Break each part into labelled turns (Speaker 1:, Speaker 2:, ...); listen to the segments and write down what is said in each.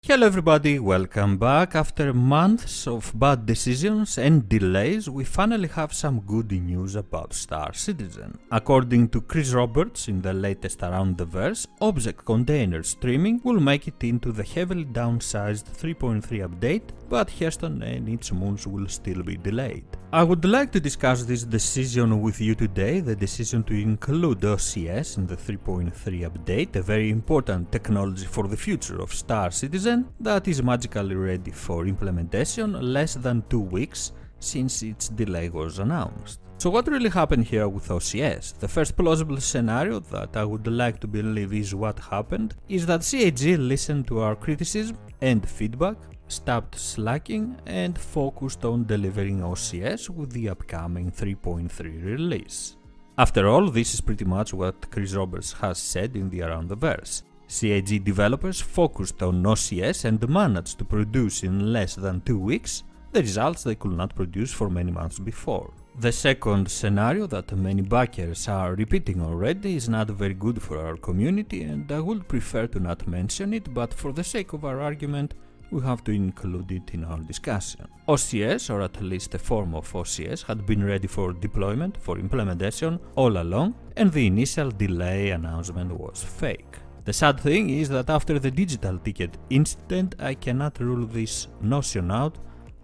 Speaker 1: Hello everybody, welcome back. After months of bad decisions and delays, we finally have some good news about Star Citizen. According to Chris Roberts in the latest Around the Verse, object container streaming will make it into the heavily downsized 3.3 update, but Hearthstone and its moons will still be delayed. I would like to discuss this decision with you today, the decision to include OCS in the 3.3 update, a very important technology for the future of Star Citizen that is magically ready for implementation less than 2 weeks since its delay was announced. So what really happened here with OCS? The first plausible scenario that I would like to believe is what happened is that CAG listened to our criticism and feedback, stopped slacking and focused on delivering OCS with the upcoming 3.3 release. After all, this is pretty much what Chris Roberts has said in the Around the Verse. CAG developers focused on OCS and managed to produce in less than 2 weeks the results they could not produce for many months before. The second scenario that many backers are repeating already is not very good for our community, and I would prefer to not mention it, but for the sake of our argument we have to include it in our discussion. OCS, or at least a form of OCS, had been ready for deployment, for implementation all along, and the initial delay announcement was fake. The sad thing is that after the digital ticket incident, I cannot rule this notion out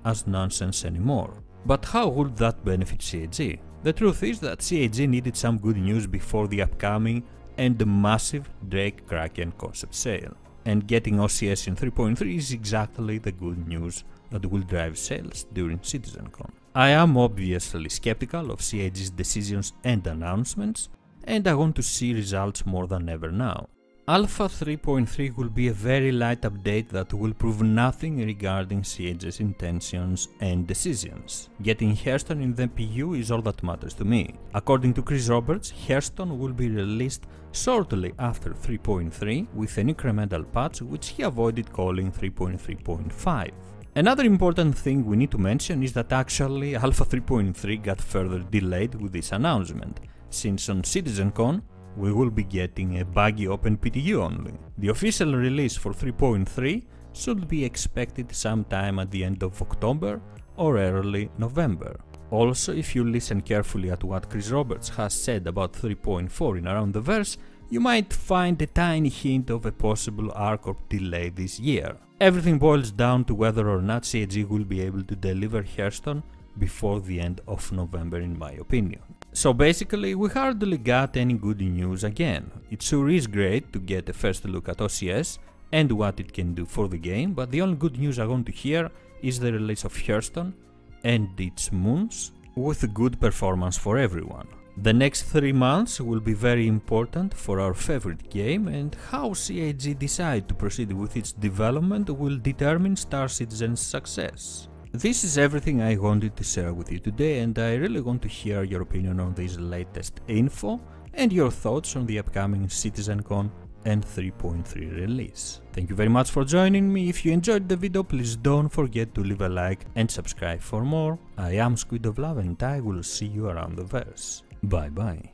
Speaker 1: as nonsense anymore. But how would that benefit CAG? The truth is that CAG needed some good news before the upcoming and massive Drake Kraken concept sale. And getting OCS in 3.3 is exactly the good news that will drive sales during Citizencon. I am obviously skeptical of CAG's decisions and announcements, and I want to see results more than ever now. Alpha 3.3 will be a very light update that will prove nothing regarding CAG's intentions and decisions. Getting Hearthstone in the PU is all that matters to me. According to Chris Roberts, Hearthstone will be released shortly after 3.3 with an incremental patch which he avoided calling 3.3.5. Another important thing we need to mention is that actually Alpha 3.3 got further delayed with this announcement, since on Citizencon we will be getting a buggy open PTU only. The official release for 3.3 should be expected sometime at the end of October or early November. Also, if you listen carefully at what Chris Roberts has said about 3.4 in Around the Verse, you might find a tiny hint of a possible ARCORP delay this year. Everything boils down to whether or not CAG will be able to deliver Hearthstone before the end of November, in my opinion. So basically, we hardly got any good news again. It sure is great to get a first look at OCS and what it can do for the game, but the only good news I want to hear is the release of Hearthstone and its moons with good performance for everyone. The next 3 months will be very important for our favorite game, and how CAG decide to proceed with its development will determine Star Citizen's success. This is everything I wanted to share with you today, and I really want to hear your opinion on this latest info and your thoughts on the upcoming Citizencon and 3.3 release. Thank you very much for joining me. If you enjoyed the video, please don't forget to leave a like and subscribe for more. I am SquidofLove and I will see you around the verse. Bye bye.